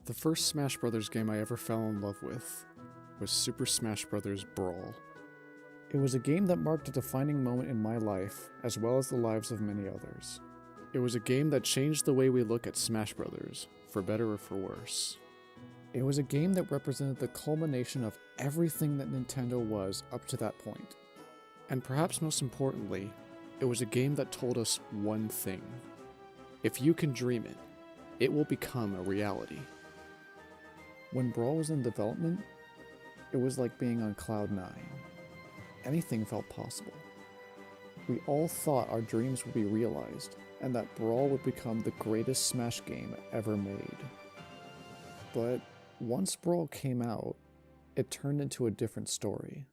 The first Smash Bros. Game I ever fell in love with was Super Smash Bros. Brawl. It was a game that marked a defining moment in my life, as well as the lives of many others. It was a game that changed the way we look at Smash Bros., for better or for worse. It was a game that represented the culmination of everything that Nintendo was up to that point. And perhaps most importantly, it was a game that told us one thing. If you can dream it, it will become a reality. When Brawl was in development, it was like being on Cloud 9. Anything felt possible. We all thought our dreams would be realized, and that Brawl would become the greatest Smash game ever made. But once Brawl came out, it turned into a different story.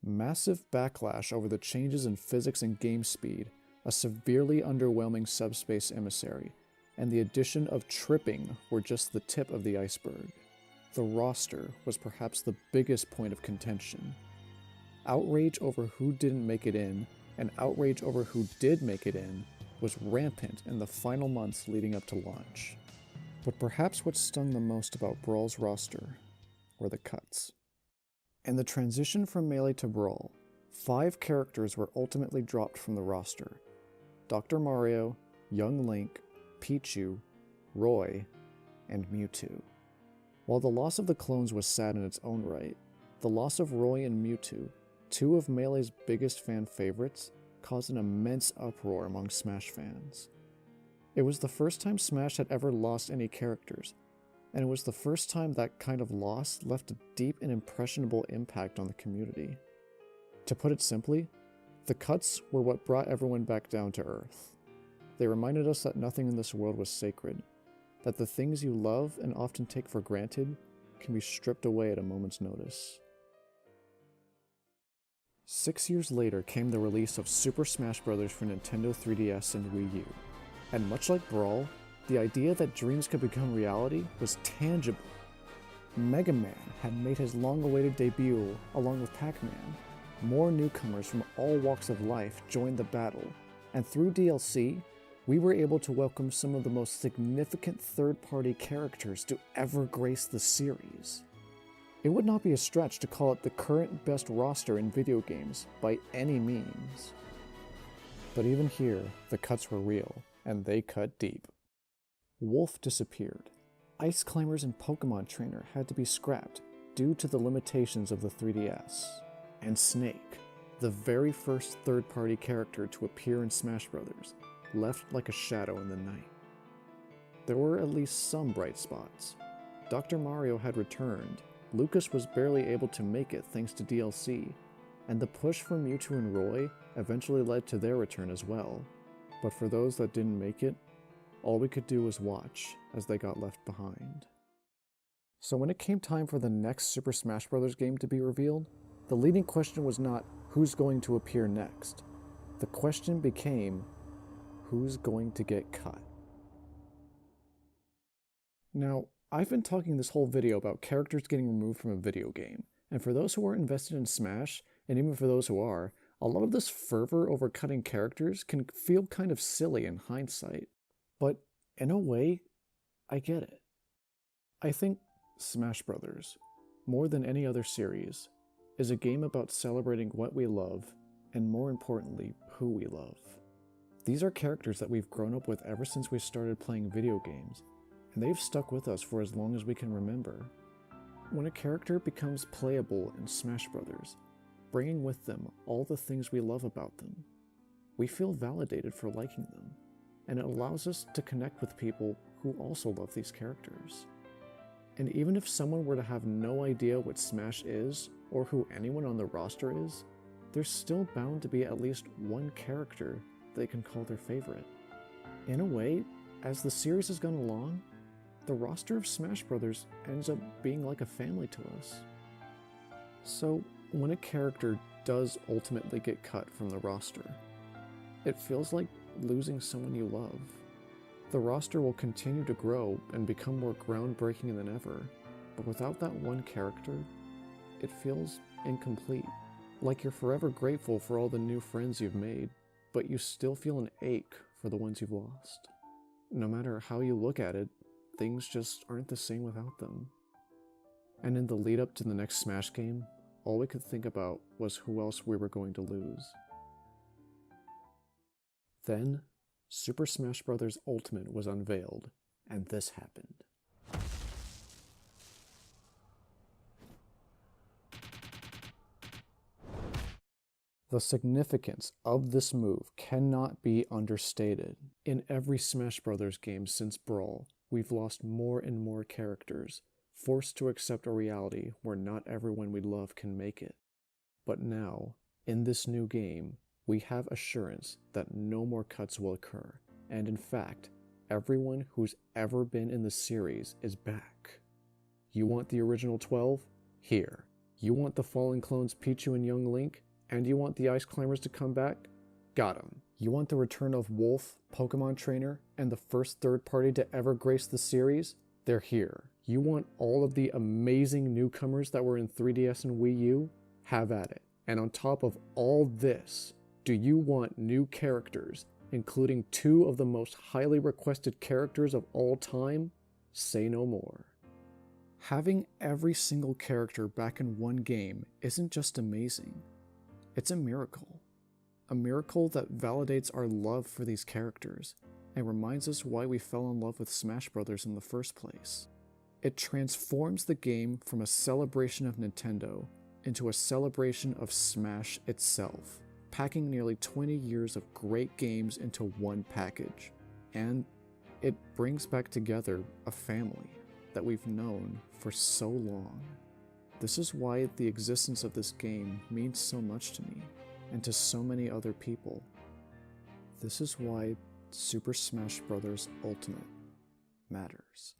Massive backlash over the changes in physics and game speed, a severely underwhelming subspace emissary, and the addition of tripping were just the tip of the iceberg. The roster was perhaps the biggest point of contention. Outrage over who didn't make it in, and outrage over who did make it in, was rampant in the final months leading up to launch. But perhaps what stung the most about Brawl's roster were the cuts. In the transition from Melee to Brawl, 5 characters were ultimately dropped from the roster: Dr. Mario, Young Link, Pichu, Roy, and Mewtwo. While the loss of the clones was sad in its own right, the loss of Roy and Mewtwo, 2 of Melee's biggest fan favorites, caused an immense uproar among Smash fans. It was the first time Smash had ever lost any characters, and it was the first time that kind of loss left a deep and impressionable impact on the community. To put it simply, the cuts were what brought everyone back down to earth. They reminded us that nothing in this world was sacred, that the things you love and often take for granted can be stripped away at a moment's notice. 6 years later came the release of Super Smash Bros. For Nintendo 3DS and Wii U, and much like Brawl, the idea that dreams could become reality was tangible. Mega Man had made his long-awaited debut along with Pac-Man. More newcomers from all walks of life joined the battle, and through DLC, we were able to welcome some of the most significant third-party characters to ever grace the series. It would not be a stretch to call it the current best roster in video games by any means. But even here, the cuts were real, and they cut deep. Wolf disappeared. Ice Climbers and Pokemon Trainer had to be scrapped due to the limitations of the 3DS. And Snake, the very first third-party character to appear in Smash Bros., left like a shadow in the night. There were at least some bright spots. Dr. Mario had returned, Lucas was barely able to make it thanks to DLC, and the push for Mewtwo and Roy eventually led to their return as well. But for those that didn't make it, all we could do was watch as they got left behind. So when it came time for the next Super Smash Bros. Game to be revealed, the leading question was not who's going to appear next. The question became, who's going to get cut? Now, I've been talking this whole video about characters getting removed from a video game, and for those who are invested in Smash, and even for those who are, a lot of this fervor over cutting characters can feel kind of silly in hindsight. But in a way, I get it. I think Smash Bros., more than any other series, is a game about celebrating what we love, and more importantly, who we love. These are characters that we've grown up with ever since we started playing video games, and they've stuck with us for as long as we can remember. When a character becomes playable in Smash Bros., bringing with them all the things we love about them, we feel validated for liking them, and it allows us to connect with people who also love these characters. And even if someone were to have no idea what Smash is, or who anyone on the roster is, there's still bound to be at least one character they can call their favorite. In a way, as the series has gone along, the roster of Smash Bros. Ends up being like a family to us. So, when a character does ultimately get cut from the roster, it feels like losing someone you love. The roster will continue to grow and become more groundbreaking than ever, but without that one character, it feels incomplete. Like you're forever grateful for all the new friends you've made, but you still feel an ache for the ones you've lost. No matter how you look at it, things just aren't the same without them. And in the lead up to the next Smash game, all we could think about was who else we were going to lose. Then, Super Smash Bros. Ultimate was unveiled, and this happened. The significance of this move cannot be understated. In every Smash Bros. Game since Brawl, we've lost more and more characters, forced to accept a reality where not everyone we love can make it. But now, in this new game, we have assurance that no more cuts will occur, and in fact, everyone who's ever been in the series is back. You want the original 12? Here. You want the fallen clones Pichu and Young Link? And you want the Ice Climbers to come back? Got 'em. You want the return of Wolf, Pokemon Trainer, and the first third party to ever grace the series? They're here. You want all of the amazing newcomers that were in 3DS and Wii U? Have at it. And on top of all this, do you want new characters, including 2 of the most highly requested characters of all time? Say no more. Having every single character back in one game isn't just amazing. It's a miracle. A miracle that validates our love for these characters and reminds us why we fell in love with Smash Bros. In the first place. It transforms the game from a celebration of Nintendo into a celebration of Smash itself, packing nearly 20 years of great games into one package. And it brings back together a family that we've known for so long. This is why the existence of this game means so much to me, and to so many other people. This is why Super Smash Bros. Ultimate matters.